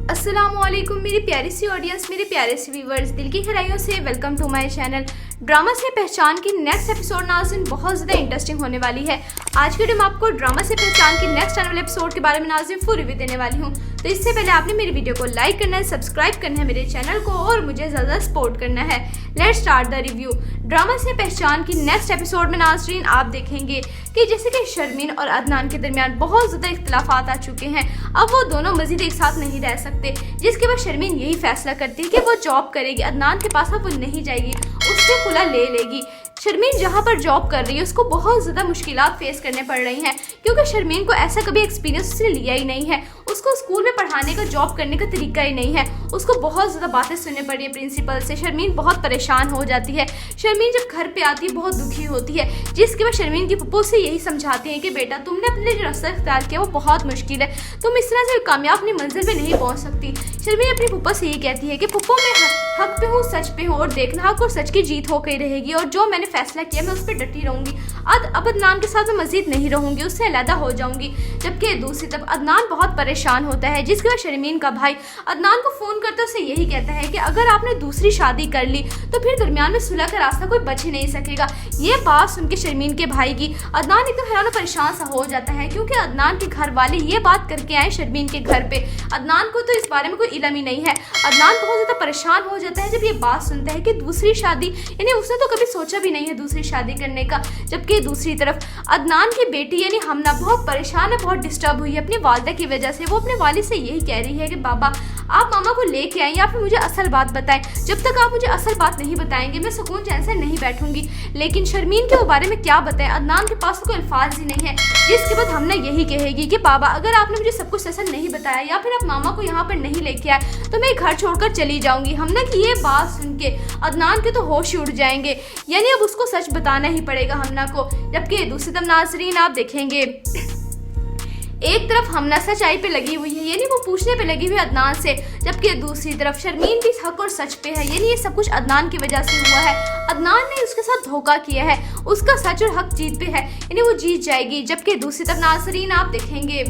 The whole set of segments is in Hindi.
अस्सलामुअलैकुम मेरी प्यारी सी ऑडियंस, मेरे प्यारे से व्यूवर्स, दिल की गहराइयों से welcome to my channel. Drama से पहचान की नेक्स्ट एपिसोड नाज़रीन बहुत ज़्यादा इंटरेस्टिंग होने वाली है। आज के वीडियो में आपको ड्रामा से पहचान की नेक्स्ट आने वाले एपिसोड के बारे में नाज़रीन फुल रिव्यू देने वाली हूँ। तो इससे पहले आपने मेरी वीडियो को लाइक करना है, सब्सक्राइब करना है मेरे चैनल को और मुझे ज़्यादा सपोर्ट करना है। Let's start the review. Drama से पहचान की नेक्स्ट एपिसोड में नाज़रीन आप देखेंगे कि जैसे कि शर्मीन और अदनान के दरमियान बहुत ज़्यादा इख्तिलाफात आ चुके हैं। अब वो दोनों मजीद एक साथ नहीं रह सकते, जिसके बाद शर्मीन यही फैसला करती है कि वो जॉब करेगी, अदनान के पास अब वो नहीं जाएगी, उससे खुला ले लेगी। शर्मीन जहाँ पर जॉब कर रही है उसको बहुत ज़्यादा मुश्किलात फेस करने पड़ रही हैं, क्योंकि शर्मीन को ऐसा कभी एक्सपीरियंस उसने लिया ही नहीं है। उसको स्कूल में पढ़ाने का, जॉब करने का तरीका ही नहीं है। उसको बहुत ज़्यादा बातें सुननी पड़ी है प्रिंसिपल से। शर्मीन बहुत परेशान हो जाती है। शर्मीन जब घर पे आती है बहुत दुखी होती है, जिसके बाद शर्मीन की पप्पू से यही समझाती हैं कि बेटा तुमने अपने लिए जो रास्ता इख्तियार किया वो बहुत मुश्किल है, तुम इस तरह से कामयाब अपनी मंजिल पे नहीं पहुँच सकती। शर्मीन अपनी पप्पा से यही कहती है कि पप्पू मैं हक पे हूँ, सच पे हूँ और देखना हक और सच की जीत होकर रहेगी और जो मैंने फैसला किया मैं उस पर डटी रहूंगी। अब अदनान के साथ मैं मजीद नहीं रहूंगी, उससे अलहदा हो जाऊंगी। जबकि दूसरी तरफ अदनान बहुत परेशान होता है, जिसके बाद शर्मीन का भाई अदनान को फोन करते उसे यही कहता है कि अगर आपने दूसरी शादी कर ली तो फिर दरमियान में सुलह का रास्ता कोई बच ही नहीं सकेगा। ये बात सुन के शर्मीन के भाई की अदनान एकदम हैरान और परेशान सा हो जाता है, क्योंकि अदनान के घर वाले ये बात करके आए शर्मीन के घर पे। अदनान को तो इस बारे में कोई इल्म ही नहीं है। अदनान बहुत ज्यादा परेशान हो जाता है जब ये बात सुनता है कि दूसरी शादी, यानी उसने तो कभी सोचा भी नहीं है दूसरी शादी करने का। जबकि दूसरी तरफ अदनान की बेटी यानी हमना बहुत परेशान है, बहुत डिस्टर्ब हुई है अपनी वालिदा की वजह से। वो अपने वालिद से यही कह रही है कि बाबा आप मामा को लेके आएं या फिर मुझे असल बात बताएं। जब तक आप मुझे असल बात नहीं बताएंगे मैं सुकून चैन से नहीं बैठूंगी। लेकिन शर्मीन के बारे में क्या बताएं, अदनान के पास कोई अल्फाज ही नहीं है। जिसके बाद हमने यही कहेगी कि बाबा अगर आपने मुझे सब कुछ असल नहीं बताया या फिर आप मामा को यहाँ पर नहीं लेके आए तो मैं घर छोड़कर चली जाऊंगी। हमने की ये बात सुन के अदनान के तो होश उड़ जाएंगे, यानी अब उसको सच बताना ही पड़ेगा हमना को। जबकि दूसरी तरफ नाज़रीन आप देखेंगे एक तरफ हमना सच्चाई पे लगी हुई है, यानी वो पूछने पे लगी हुई है अदनान से, जबकि दूसरी तरफ शर्मीन भी हक और सच पे है, यानी ये सब कुछ अदनान की वजह से हुआ है। अदनान ने उसके साथ धोखा किया है, उसका सच और हक जीत पे है, यानी वो जीत जाएगी। जबकि दूसरी तरफ नाज़रीन आप देखेंगे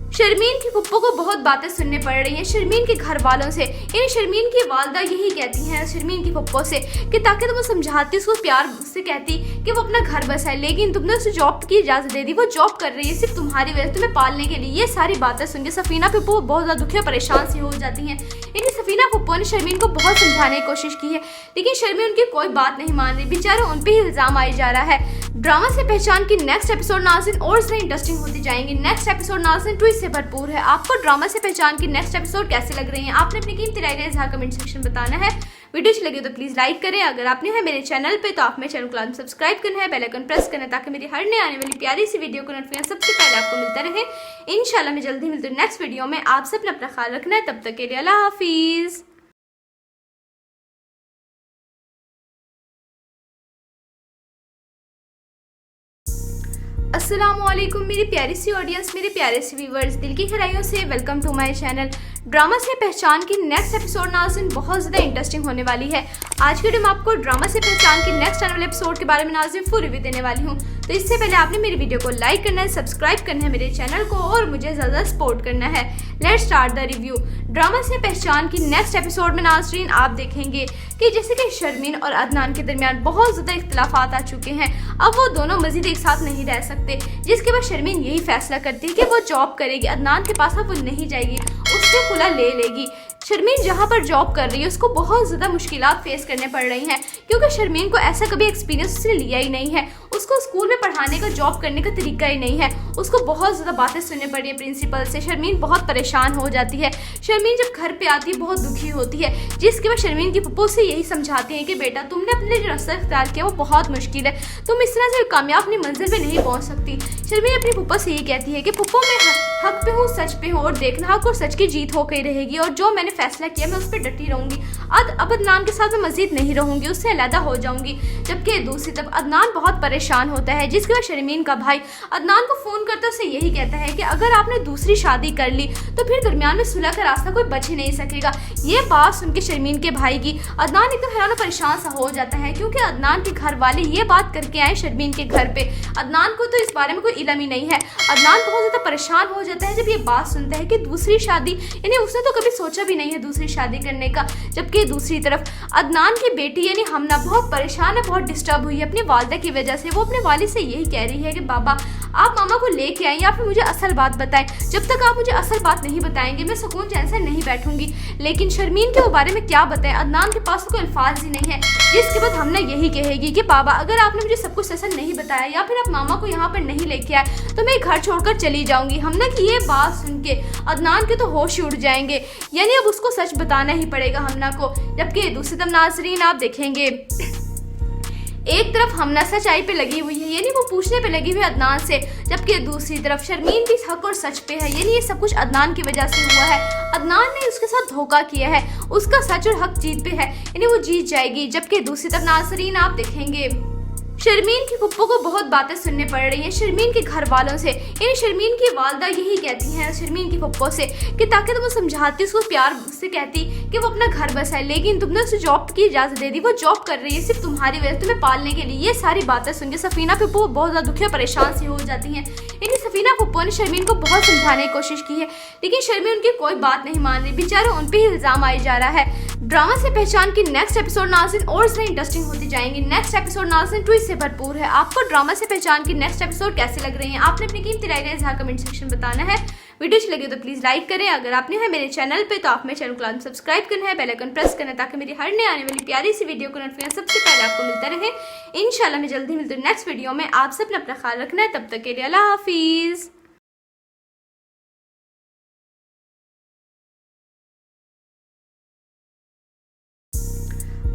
शर्मीन की पप्पो को बहुत बातें सुनने पड़ रही हैं शर्मीन के घर वालों से। यानी शर्मीन की वालिदा यही कहती हैं शर्मीन की पप्पो से कि ताकि तुम समझाती, उसको प्यार से कहती कि वो अपना घर बसाए, लेकिन तुमने उसे जॉब की इजाज़त दे दी। वो जॉब कर रही है सिर्फ तुम्हारी वजह से, तुम्हें पालने के लिए। ये सारी बातें सुन के सफीना पप्पो बहुत ज़्यादा दुखी और परेशान सी हो जाती हैं। यानी सफीना पप्पो ने शर्मीन को बहुत समझाने की कोशिश की है, लेकिन शर्मीन उनकी कोई बात नहीं मान रही। बेचारा उन पर ही इल्ज़ाम आई जा रहा है। ड्रामा से पहचान की नेक्स्ट एपिसोड नाज़रीन और ज़्यादा इंटरेस्टिंग होती जाएंगी। नेक्स्ट एपिसोड नाज़रीन ट्विस्ट से भरपूर है। आपको ड्रामा से पहचान की नेक्स्ट एपिसोड कैसे लग रही है, आपने अपनी कीमती राय इज़हार कमेंट सेक्शन बताना है। वीडियो अच्छी लगी तो प्लीज़ लाइक करें। अगर आपने है मेरे चैनल पे तो आप मेरे चैनल को सब्सक्राइब करना है, बेल आइकन प्रेस करना है, ताकि मेरी हर नई आने वाली प्यारी सी वीडियो को नोटिफिकेशन सबसे पहले आपको मिलता रहे। इंशाल्लाह मैं जल्दी मिलती हूँ नेक्स्ट वीडियो में। आप सब अपना ख्याल रखना है, तब तक के लिए अल्लाह हाफिज़। अस्सलामुअलैकुम मेरी प्यारी सी ऑडियंस, मेरे प्यारे से व्यूवर्स, दिल की गहराइयों से welcome to my channel. Drama से पहचान की नेक्स्ट एपिसोड नाज़रीन बहुत ज़्यादा इंटरेस्टिंग होने वाली है। आज के वीडियो में आपको ड्रामा से पहचान की नेक्स्ट आने वाले एपिसोड के बारे में नाज़रीन फुल रिव्यू देने वाली हूँ। तो इससे पहले आपने मेरी वीडियो को लाइक करना है, सब्सक्राइब करना है मेरे चैनल को और मुझे ज़्यादा सपोर्ट करना है। Let's start the review. Drama से पहचान की नेक्स्ट एपिसोड में नाज़रीन आप देखेंगे कि जैसे कि शर्मीन और अदनान के दरमियान बहुत ज़्यादा इख्तिलाफात आ चुके हैं। अब वो दोनों मजीद एक साथ नहीं रह सकते, जिसके बाद शर्मीन यही फैसला करती है कि वो जॉब करेगी, अदनान के पास अब वो नहीं जाएगी, उससे खुला ले लेगी। शर्मीन जहाँ पर जॉब कर रही है उसको बहुत ज़्यादा मुश्किलात फेस करने पड़ रही हैं, क्योंकि शर्मीन को ऐसा कभी एक्सपीरियंस उसने लिया ही नहीं है। उसको स्कूल में पढ़ाने का, जॉब करने का तरीका ही नहीं है। उसको बहुत ज़्यादा बातें सुननी पड़ी है प्रिंसिपल से। शर्मीन बहुत परेशान हो जाती है। शर्मीन जब घर पे आती है बहुत दुखी होती है, जिसके बाद शर्मीन की पप्पो से यही समझाती हैं कि बेटा तुमने अपने लिए जो रास्ता इख्तियार किया वो बहुत मुश्किल है, तुम इस तरह से कामयाब अपनी मंजिल पे नहीं पहुँच सकती। शर्मीन अपनी पप्पो से यही कहती है कि पप्पो मैं हक पे हूँ, सच पे हूँ और देखना हक और सच की जीत होकर रहेगी और जो मैंने फैसला किया मैं उस पर डटी रहूंगी, अब अदनान के साथ मैं मजीद नहीं रहूंगी, उससे अलहदा हो जाऊंगी। जबकि दूसरी तरफ अदनान बहुत परेशान होता है, जिसके बाद शर्मीन का भाई अदनान को फोन करता उसे यही कहता है कि अगर आपने दूसरी शादी कर ली तो फिर दरमियान में सुलह का रास्ता कोई बच ही नहीं सकेगा। ये बात सुन के शर्मीन के भाई की अदनान एकदम हैरान और परेशान सा हो जाता है, क्योंकि अदनान के घर वाले ये बात करके आए शर्मीन के घर पे। अदनान को तो इस बारे में कोई इल्म ही नहीं है। अदनान बहुत ज्यादा परेशान हो जाता है जब ये बात सुनता है कि दूसरी शादी, यानी उसने तो कभी सोचा भी नहीं है दूसरी शादी करने का। जबकि दूसरी तरफ अदनान की बेटी यानी हमना बहुत परेशान है, बहुत डिस्टर्ब हुई है अपनी वालिदा की वजह से। वो अपने वालिद से यही कह रही है कि बाबा आप मामा को लेके आए या फिर मुझे असल बात बताएं। जब तक आप मुझे असल बात नहीं बताएंगे मैं सुकून चैन से नहीं बैठूंगी। लेकिन शर्मीन के बारे में क्या बताएं, अदनान के पास कोई अल्फाज ही नहीं है। जिसके बाद हमने यही कहेगी कि बाबा अगर आपने मुझे सब कुछ असल नहीं बताया या फिर आप मामा को यहाँ पर नहीं लेके आए तो मैं घर छोड़कर चली जाऊंगी। हमने की ये बात सुन के अदनान के तो होश ही उड़ जाएंगे, यानी अब उसको सच बताना ही पड़ेगा हमना को। जबकि दूसरी तरफ नाज़रीन आप देखेंगे एक तरफ हमना सच्चाई पे लगी हुई है, यानी वो पूछने पे लगी हुई है अदनान से, जबकि दूसरी तरफ शर्मीन भी हक और सच पे है, यानी ये सब कुछ अदनान की वजह से हुआ है। अदनान ने उसके साथ धोखा किया है, उसका सच और हक जीत पे है, यानी वो जीत जाएगी। जबकि दूसरी तरफ नाज़रीन आप देखेंगे शर्मीन की पुप्पो को बहुत बातें सुनने पड़ रही हैं शर्मीन के घर वालों से। यानी शर्मीन की वालदा यही कहती हैं शर्मीन की पुप्पो से कि ताकि तुम समझाती, उसको प्यार से कहती कि वो अपना घर बसाए, लेकिन तुमने उसे जॉब की इजाज़त दे दी। वो जॉब कर रही है सिर्फ तुम्हारी वजह से, तुम्हें पालने के लिए। ये सारी बातें सुन के सफीना पुप्पो बहुत ज़्यादा दुखी और परेशान सी हो जाती हैं। यानी सफीना पुप्पो ने शर्मीन को बहुत समझाने की कोशिश की है, लेकिन शर्मीन उनकी कोई बात नहीं मान रही। बेचारे उन पर ही इल्ज़ाम आई जा रहा है। ड्रामा से पहचान की नेक्स्ट एपिसोड नाज़रीन और इसमें इंटरेस्टिंग होती जाएंगी। नेक्स्ट एपिसोड नाज़रीन ट्विस्ट से भरपूर है। आपको ड्रामा से पहचान की नेक्स्ट एपिसोड कैसे लग रही है, आपने अपनी कीमती राय इज़हार कमेंट सेक्शन बताना है। वीडियो अच्छी लगे तो प्लीज़ लाइक करें। अगर आपने है मेरे चैनल पे तो आप मेरे चैनल को सब्सक्राइब करना है, बेल आइकन प्रेस करना है ताकि मेरी हर नई आने वाली प्यारी सी वीडियो को नोटिफिकेशन सबसे पहले आपको मिलता रहे। इंशाल्लाह मैं जल्दी मिलती हूँ नेक्स्ट वीडियो में। आप सब अपना ख्याल रखना है, तब तक के लिए अल्लाह हाफिज़।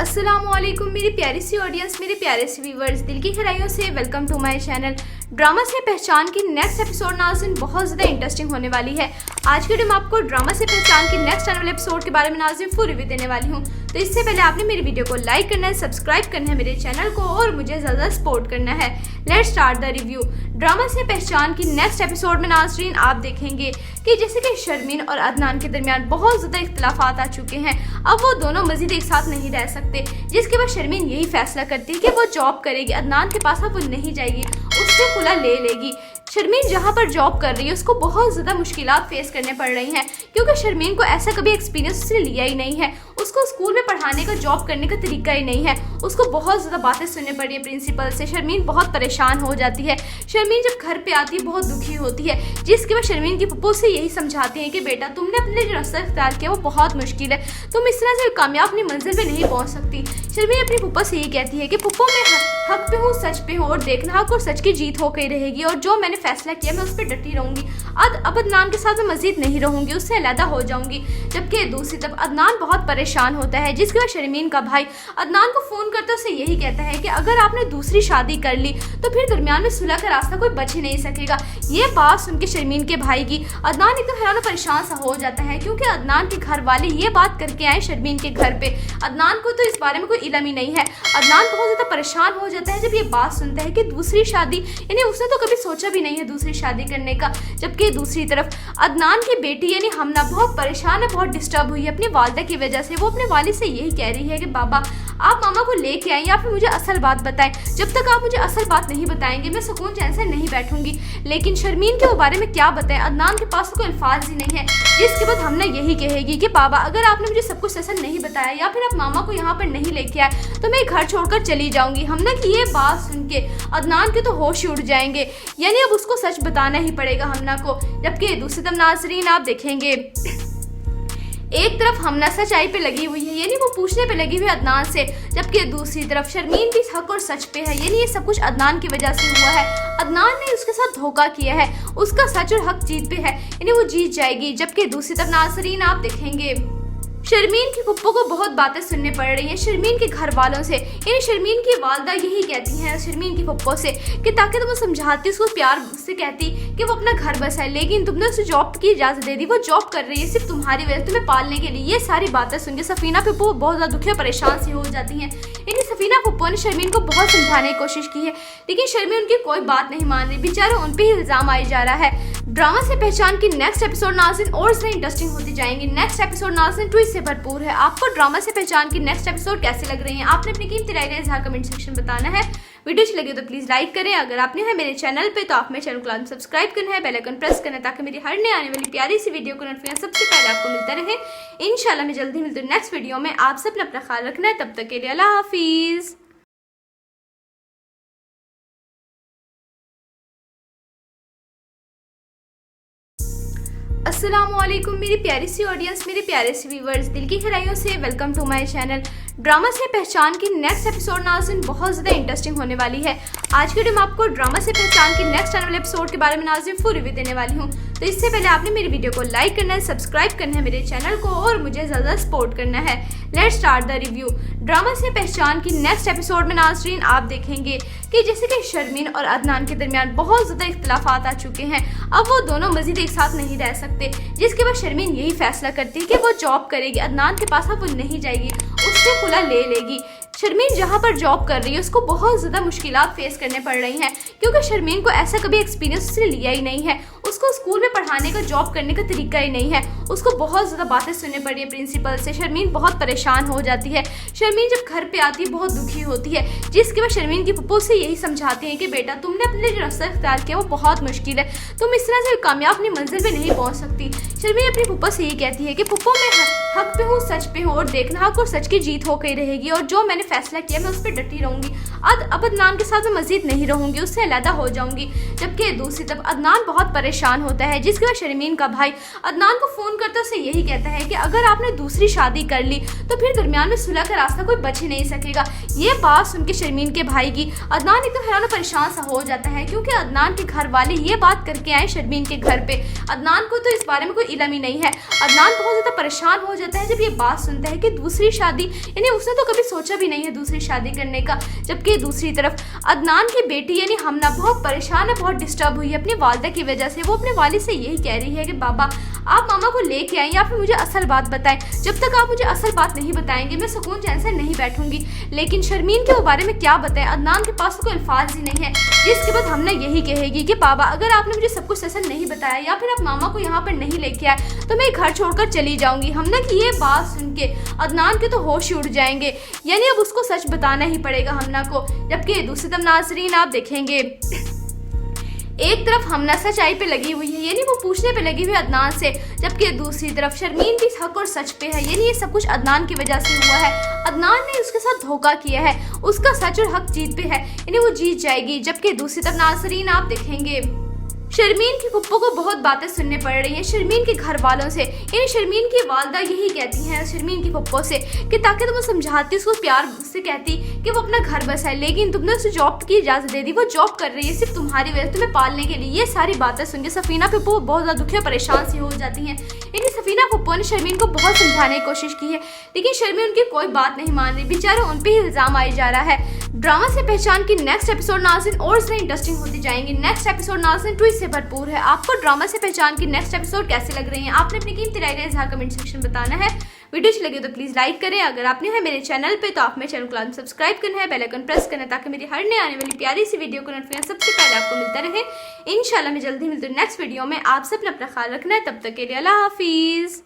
अस्सलामुअलैकुम मेरी प्यारी सी ऑडियंस, मेरे प्यारे से व्यूवर्स, दिल की गहराइयों से welcome to my channel. Drama से पहचान की नेक्स्ट एपिसोड नाज़रीन बहुत ज़्यादा इंटरेस्टिंग होने वाली है। आज के वीडियो में आपको ड्रामा से पहचान की नेक्स्ट आने वाले एपिसोड के बारे में नाज़रीन फुल रिव्यू देने वाली हूँ। तो इससे पहले आपने मेरी वीडियो को लाइक करना है, सब्सक्राइब करना है मेरे चैनल को और मुझे ज़्यादा सपोर्ट करना है। Let's start the review. Drama से पहचान की नेक्स्ट एपिसोड में नाज़रीन आप देखेंगे कि जैसे कि शर्मीन और अदनान के दरमियान बहुत ज़्यादा इख्तिलाफात आ चुके हैं। अब वो दोनों मज़ीद एक साथ नहीं रह सकते, जिसके बाद शर्मीन यही फैसला करती है कि वो जॉब करेगी, अदनान के पास अब वो नहीं जाएगी, उससे खुला ले लेगी। शर्मीन जहाँ पर जॉब कर रही है उसको बहुत ज़्यादा मुश्किलात फेस करने पड़ रही हैं, क्योंकि शर्मीन को ऐसा कभी एक्सपीरियंस उसने लिया ही नहीं है। उसको स्कूल में पढ़ाने का, जॉब करने का तरीका ही नहीं है। उसको बहुत ज़्यादा बातें सुनने पड़ी है प्रिंसिपल से। शर्मीन बहुत परेशान हो जाती है। शर्मीन जब घर पे आती है बहुत दुखी होती है, जिसके बाद शर्मीन की पप्पो से यही समझाती है कि बेटा तुमने अपने जो रास्ता इख्तियार किया वो बहुत मुश्किल है, तुम इस तरह से कामयाब अपनी मंजिल पे नहीं पहुँच सकती। शर्मीन अपनी पप्पो से यही कहती है कि पप्पो मैं हक पे हूँ, सच पे हूँ और देखना हक और सच की जीत होकर रहेगी, और जो मैंने फैसला किया मैं उस पर डटी रहूंगी। अब अदनान के साथ मैं मजीद नहीं रहूंगी, उससे अलहदा हो जाऊंगी। जबकि दूसरी तरफ अदनान बहुत परेशान होता है, जिसके बाद शर्मीन का भाई अदनान को फोन करता उसे यही कहता है कि अगर आपने दूसरी शादी कर ली तो फिर दरमियान में सुलह का रास्ता कोई बच ही नहीं सकेगा। ये बात सुन के शर्मीन के भाई की अदनान एकदम हैरान और परेशान सा हो जाता है, क्योंकि अदनान के घर वाले ये बात करके आए शर्मीन के घर पे। अदनान को तो इस बारे में कोई इल्म ही नहीं है। अदनान बहुत ज्यादा परेशान हो जाता है जब ये बात सुनता है कि दूसरी शादी, यानी उसने तो कभी सोचा भी नहीं है दूसरी शादी करने का। जबकि दूसरी तरफ अदनान की बेटी यानी हमना बहुत परेशान है, बहुत डिस्टर्ब हुई है अपनी वालिदा की वजह से। वो अपने वालिद से यही कह रही है कि बाबा आप मामा को लेके आए या फिर मुझे असल बात बताएं। जब तक आप मुझे असल बात नहीं बताएंगे मैं सुकून चैन से नहीं बैठूंगी। लेकिन शर्मीन के बारे में क्या बताएं, अदनान के पास कोई अल्फाज ही नहीं है। जिसके बाद हमने यही कहेगी कि बाबा अगर आपने मुझे सब कुछ असल नहीं बताया या फिर आप मामा को यहाँ पर नहीं लेके आए तो मैं घर छोड़कर चली जाऊंगी। हमने की ये बात सुन के अदनान के तो होश ही उड़ जाएंगे, यानी अब उसको सच बताना ही पड़ेगा हमना को। जबकि दूसरी तरफ नाज़रीन आप देखेंगे एक तरफ हमना सच्चाई पे लगी हुई है, यानी वो पूछने पे लगी हुई है अदनान से, जबकि दूसरी तरफ शर्मीन भी हक और सच पे है, यानी ये सब कुछ अदनान की वजह से हुआ है। अदनान ने उसके साथ धोखा किया है, उसका सच और हक जीत पे है, यानी वो जीत जाएगी। जबकि दूसरी तरफ नाज़रीन आप देखेंगे शर्मीन की पप्पो को बहुत बातें सुनने पड़ रही हैं शर्मीन के घर वालों से। यानी शर्मीन की वालदा यही कहती हैं शर्मीन की पप्पो से कि ताकि तुम समझाती, उसको प्यार से कहती कि वो अपना घर बसाए, लेकिन तुमने उसे जॉब की इजाज़त दे दी। वो जॉब कर रही है सिर्फ तुम्हारी वजह से, तुम्हें पालने के लिए। ये सारी बातें सुन के सफीना पप्पो बहुत ज़्यादा दुखी और परेशान सी हो जाती हैं। यानी सफीना पप्पो ने शर्मीन को बहुत समझाने की कोशिश की है, लेकिन शर्मीन उनकी कोई बात नहीं मान रही। बेचारे उन पर ही इल्ज़ाम आई जा रहा है। ड्रामा से पहचान की नेक्स्ट एपिसोड नाज़रीन और से इंटरेस्टिंग होती जाएंगी। नेक्स्ट एपिसोड नाज़रीन ट्विस्ट से भरपूर है। आपको ड्रामा से पहचान की नेक्स्ट एपिसोड कैसे लग रही हैं? आपने अपनी कीमती राय का इज़हार कमेंट सेक्शन बताना है। वीडियो अच्छी लगी तो प्लीज़ लाइक करें। अगर आपने है मेरे चैनल पे तो आप मेरे चैनल को सब्सक्राइब करना है, बेल आइकन प्रेस करना है ताकि मेरी हर नई आने वाली प्यारी सी वीडियो को नोटिफिकेशन सबसे पहले आपको मिलता रहे। इंशाल्लाह मैं जल्दी मिलती हूँ नेक्स्ट वीडियो में। आप सब अपना ख्याल रखना है। तब तक के लिए अल्लाह हाफिज़। अस्सलामुअलैकुम मेरी प्यारी सी ऑडियंस, मेरे प्यारे सी व्यूवर्स, दिल की गहराइयों से welcome to my channel. Drama से पहचान की नेक्स्ट एपिसोड नाज़रीन बहुत ज़्यादा इंटरेस्टिंग होने वाली है। आज के वीडियो में आपको ड्रामा से पहचान की नेक्स्ट आने वाले एपिसोड के बारे में नाज़रीन फुल रिव्यू देने वाली हूँ। तो इससे पहले आपने मेरी वीडियो को लाइक करना है, सब्सक्राइब करना है मेरे चैनल को और मुझे ज़्यादा सपोर्ट करना है। Let's start the review. Drama से पहचान की नेक्स्ट एपिसोड में नाज़रीन आप देखेंगे कि जैसे कि शर्मीन और अदनान के दरमियान बहुत ज़्यादा इख्तिलाफात आ चुके हैं। अब वो दोनों मज़ीद एक साथ नहीं रह सकते, जिसके बाद शर्मीन यही फैसला करती है कि वो जॉब करेगी, अदनान के पास अब वो नहीं जाएगी, उससे खुला ले लेगी। शर्मीन जहाँ पर जॉब कर रही है उसको बहुत ज़्यादा मुश्किलात फेस करने पड़ रही हैं, क्योंकि शर्मीन को ऐसा कभी एक्सपीरियंस उसने लिया ही नहीं है। उसको स्कूल में पढ़ाने का, जॉब करने का तरीका ही नहीं है। उसको बहुत ज़्यादा बातें सुननी पड़ी है प्रिंसिपल से। शर्मीन बहुत परेशान हो जाती है। शर्मीन जब घर पे आती है बहुत दुखी होती है, जिसके बाद शर्मीन की पप्पो से यही समझाती हैं कि बेटा तुमने अपने लिए जो रास्ता इख्तियार किया वो बहुत मुश्किल है, तुम इस तरह से कामयाब अपनी मंजिल पे नहीं पहुँच सकती। शर्मीन अपनी पप्पो से यही कहती है कि पप्पो मैं हक पे हूँ, सच पे हूँ और देखना हक और सच की जीत होकर रहेगी और जो मैंने फैसला किया मैं उस पर डटी रहूंगी। अब अदनान के साथ मैं मजीद नहीं रहूंगी, उससे अलहदा हो जाऊंगी। जबकि दूसरी तरफ अदनान बहुत परेशान होता है, जिसके बाद शर्मीन का भाई अदनान को फ़ोन करते उसे यही कहता है कि अगर आपने दूसरी शादी कर ली तो फिर दरमियान में सुलह का रास्ता कोई बच ही नहीं सकेगा। ये बात सुन के शर्मीन के भाई की अदनान एकदम हैरान और परेशान सा हो जाता है, क्योंकि अदनान के घर वाले ये बात करके आए शर्मीन के घर पे। अदनान को तो इस बारे में कोई इल्म ही नहीं है। अदनान बहुत ज़्यादा परेशान हो जाता है जब ये बात सुनता है कि दूसरी शादी, यानी उसने तो कभी सोचा भी नहीं है दूसरी शादी करने का। जबकि दूसरी तरफ अदनान की बेटी यानी हमना बहुत परेशान है, बहुत डिस्टर्ब हुई है अपनी वालदा की वजह से। वो अपने वालिद से यही कह रही है कि बाबा आप मामा को लेके आएं या फिर मुझे असल बात बताएं। जब तक आप मुझे असल बात नहीं बताएंगे मैं सुकून चैन से नहीं बैठूंगी। लेकिन शर्मीन के बारे में क्या बताएं, अदनान के पास तो कोई अल्फाज ही नहीं है। जिसके बाद हमने यही कहेगी कि बाबा अगर आपने मुझे सब कुछ असल नहीं बताया या फिर आप मामा को यहाँ पर नहीं लेके आए तो मैं घर छोड़कर चली जाऊंगी। हमने की ये बात सुन के अदनान के तो होश ही उड़ जाएंगे, यानी अब उसको सच बताना ही पड़ेगा हमना को। जबकि दूसरी तरफ नाज़रीन आप देखेंगे एक तरफ हमना सच्चाई पे लगी हुई है, यानी वो पूछने पे लगी हुई है अदनान से, जबकि दूसरी तरफ शर्मीन भी हक और सच पे है, यानी ये सब कुछ अदनान की वजह से हुआ है। अदनान ने उसके साथ धोखा किया है, उसका सच और हक जीत पे है, यानी वो जीत जाएगी। जबकि दूसरी तरफ नाज़रीन आप देखेंगे शर्मीन की पप्पो को बहुत बातें सुनने पड़ रही हैं शर्मीन के घर वालों से। यानी शर्मीन की वालदा यही कहती हैं शर्मीन की पप्पो से कि ताकि तुम समझाती, उसको प्यार से कहती कि वो अपना घर बसाए, लेकिन तुमने उसे जॉब की इजाज़त दे दी। वो जॉब कर रही है सिर्फ तुम्हारी वजह से, तुम्हें पालने के लिए। ये सारी बातें सुन के सफीना पप्पो बहुत ज़्यादा दुखी और परेशान सी हो जाती हैं। यानी सफीना पप्पो ने शर्मीन को बहुत समझाने की कोशिश की है, लेकिन शर्मीन उनकी कोई बात नहीं मान रही। बेचारे उन पर ही इल्ज़ाम आई जा रहा है। ड्रामा से पहचान की नेक्स्ट एपिसोड नाज़रीन और से इंटरेस्टिंग होती जाएंगी। नेक्स्ट एपिसोड नाज़रीन ट्विस्ट से भरपूर है। आपको ड्रामा से पहचान की नेक्स्ट एपिसोड कैसे लग रही हैं? आपने अपनी कीमती राय का इज़हार कमेंट सेक्शन बताना है। वीडियो अच्छी लगी तो प्लीज़ लाइक करें। अगर आपने है मेरे चैनल पे तो आप मेरे चैनल को सब्सक्राइब करना है, बेल आइकन प्रेस करना है ताकि मेरी हर नई आने वाली प्यारी सी वीडियो को नोटिफिकेशन सबसे पहले आपको मिलता रहे। इंशाल्लाह मैं जल्दी मिलती हूँ नेक्स्ट वीडियो में। आप सब अपना ख्याल रखना है। तब तक के लिए अल्लाह हाफिज़।